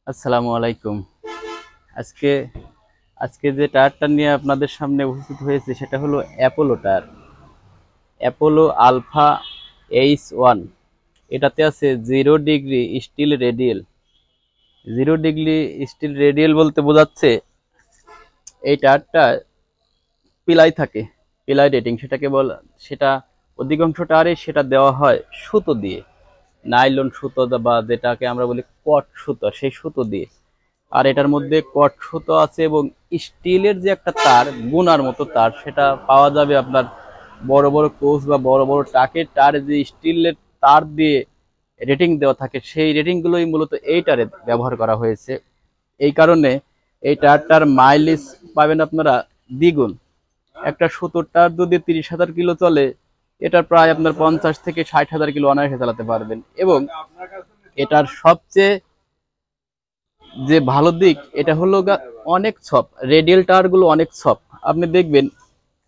আসসালামু আলাইকুম। আজকে আজকে যে টায়ারটা নিয়ে আপনাদের সামনে উপস্থিত হয়েছে সেটা হলো Apollo tyre. Apollo alpha H1। এটাতে আছে 0 ডিগ্রি স্টিল রেডিয়েল। 0 ডিগ্রি স্টিল রেডিয়েল বলতে বোঝাচ্ছে এই টায়ারটা পিলাই থাকে, পিলাই রেটিং সেটাকে সেটা অধিকাংশ টায়ারে সেটা দেওয়া হয় সুতো দিয়ে, নাইলন সুতো বা যেটাকে আমরা বলি কট সুতো, সেই সুতো দিয়ে। আর এটার মধ্যে কট সুতো আছে এবং স্টিলের যে একটা তার, গুনার মতো তার, সেটা পাওয়া যাবে আপনার বড় বড় কোচ বা বড় বড় ট্রাকের টার যে স্টিলের তার দিয়ে রেটিং দেওয়া থাকে, সেই রেটিংগুলোই মূলত এই টারে ব্যবহার করা হয়েছে। এই কারণে এই টায়ারটার মাইলেজ পাবেন আপনারা দ্বিগুণ। একটা সুতোর টায়ার যদি 30,000 কিলো চলে, এটা প্রায় আপনার 50 থেকে 60,000 কিলো অনায়াসে চালাতে পারবেন। এবং এটার সবচেয়ে যে ভালো দিক এটা হলো অনেক সফট, রেডিয়াল টায়ার গুলো অনেক সফট। আপনি দেখবেন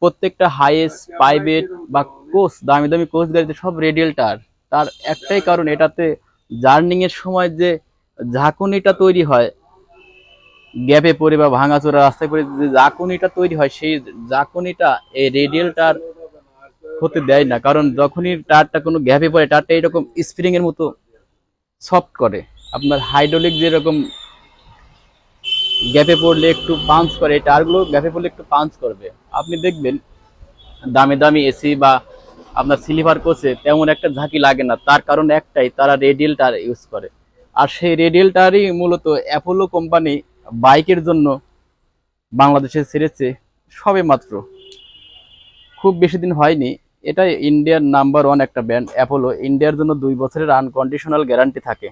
প্রত্যেকটা হাইয়েস্ট প্রাইভেট বা কোচ, দামি দামি কোচ গাড়িতে সব রেডিয়াল টায়ার। তার একটাই কারণ, এটাতে জার্নিং এর সময় যে ঝাঁকুনিটা তৈরি হয়, গ্যাপে পড়ে বা ভাঙাচোরা রাস্তায় পড়ে যে ঝাঁকুনিটা তৈরি হয়, সেই ঝাঁকুনিটা এই রেডিয়াল টায়ার হতে দেয় না। কারণ যখনই টায়ারটা কোনো গ্যাপে পড়ে, টায়ারটা এরকম স্প্রিং এর মতো সফট করে। আপনার হাইড্রোলিক যেরকম গ্যাপে পড়লে একটু পাঞ্চ করে, এই টায়ারগুলো গ্যাপে পড়লে একটু পাঞ্চ করবে। আপনি দেখবেন দামি দামি এসি বা আপনার স্লিপার কোচে তেমন একটা ঝাঁকি লাগে না, তার কারণ একটাই, তারা রেডিয়াল টায়ার ইউজ করে। আর সেই রেডিয়াল টায়ারই মূলত অ্যাপোলো কোম্পানি বাইকের জন্য বাংলাদেশে ছেড়েছে সবে মাত্র, খুব বেশি দিন হয়নি। এটা ইন্ডিয়ার নাম্বার 1 একটা ব্র্যান্ড অ্যাপোলো। ইন্ডিয়ার জন্য 2 বছরের আনকন্ডিশনাল গ্যারান্টি থাকে,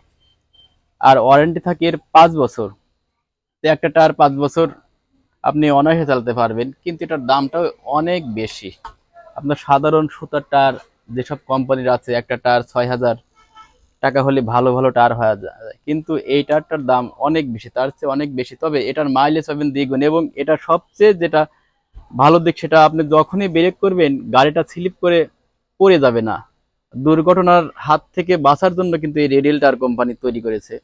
আর ওয়ারেন্টি থাকে এর 5 বছর। তো একটা টায়ার 5 বছর আপনি অনায়াসে চালাতে পারবেন, কিন্তু এটার দামটাও অনেক বেশি। আপনার সাধারণ সুতার টায়ার যেসব কোম্পানির আছে, একটা টায়ার 6,000 টাকা হলে ভালো ভালো টায়ার হয়ে যায়, কিন্তু এই টায়ারটার দাম অনেক বেশি, তার চেয়ে অনেক বেশি। তবে এটার মাইলেজ পাবেন দ্বিগুণ। এবং এটা সবচেয়ে যেটা ভালো দিক, সেটা আপনি যখনই ব্রেক করবেন গাড়িটা স্লিপ করে পড়ে যাবে না। দুর্ঘটনার হাত থেকে বাঁচার জন্য কিন্তু এই রেডিয়াল টায়ার কোম্পানি তৈরি করেছে।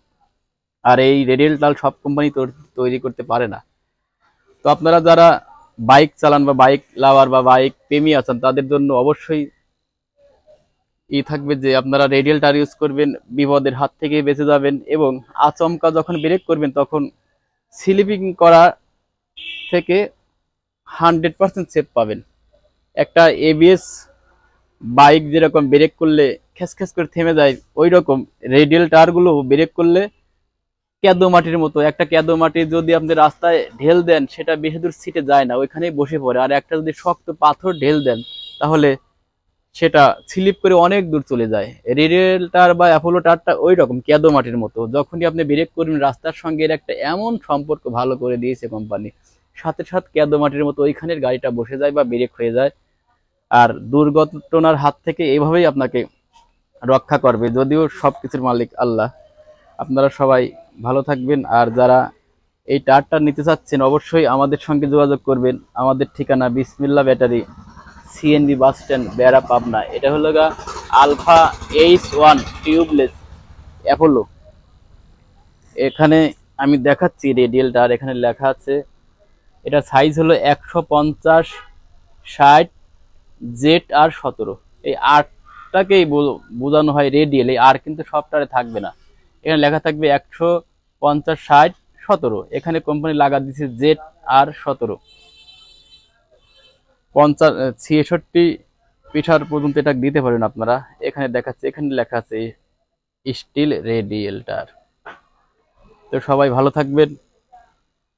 আর এই রেডিয়াল টায়ার সব কোম্পানি তৈরি করতে পারে না। তো আপনারা যারা বাইক চালান বা বাইক লাভার বা বাইক প্রেমী আছেন, তাদের জন্য অবশ্যই থাকবে যে আপনারা রেডিয়াল টায়ার ইউজ করবেন, বিপদের হাত থেকে বেঁচে যাবেন। এবং আচমকা যখন ব্রেক করবেন তখন স্লিপিং করা থেকে 100% সেফ পাবেন। একটা এবিএস বাইক যেরকম ব্রেক করলে খ্যাস খ্যাস করে থেমে যায়, ওই রকম রেডিয়াল টায়ারগুলো ব্রেক করলে কেদো মাটির মতো, একটা কেদো মাটি যদি আপনি রাস্তায় ঢেল দেন, সেটা বেশি দূর সিটে যায় না, ওইখানেই বসে পড়ে। আর একটা যদি শক্ত পাথর ঢেল দেন, তাহলে সেটা স্লিপ করে অনেক দূর চলে যায়। রেডিয়াল টায়ার বা অ্যাপোলো টায়ারটা ওই রকম কেদো মাটির মতো, যখনই আপনি ব্রেক করবেন রাস্তার সঙ্গে এর একটা এমন সম্পর্ক ভালো করে দিয়েছে কোম্পানি, সাথে সাথে কেদো মাটির মতো ওইখানের গাড়িটা বসে যায় বা ব্রেক হয়ে যায়। আর দুর্ঘটনার হাত থেকে এইভাবেই আপনাকে রক্ষা করবে, যদিও সবকিছুর মালিক আল্লাহ। আপনারা সবাই ভালো থাকবেন। আর যারা এই টায়ারটা নিতে চাচ্ছেন, অবশ্যই আমাদের সঙ্গে যোগাযোগ করবেন। আমাদের ঠিকানা বিসমিল্লা ব্যাটারি, সিএনবি বাস স্ট্যান্ড, বেড়া, পাবনা। এটা হলো আলফা H1 টিউবলেস অ্যাপোলো। এখানে আমি দেখাচ্ছি রেডিয়াল টায়ার, এখানে লেখা আছে এটা সাইজ হলো 150, 60, ZR17। এই আটটাকেই বোঝানো হয় রেডিয়াল, এই আর কিন্তু সব টায়ারে থাকবে না। এখানে লেখা থাকবে 150, 60, 17। এখানে কোম্পানি লাগা দিচ্ছে ZR17। 50, 66 পিঠার পর্যন্ত এটা দিতে পারেন আপনারা। এখানে দেখাচ্ছে, এখানে লেখা আছে স্টিল রেডিয়াল টায়ার। তো সবাই ভালো থাকবেন।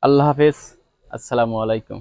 আল্লাহ হাফেজ। আসসালামু আলাইকুম।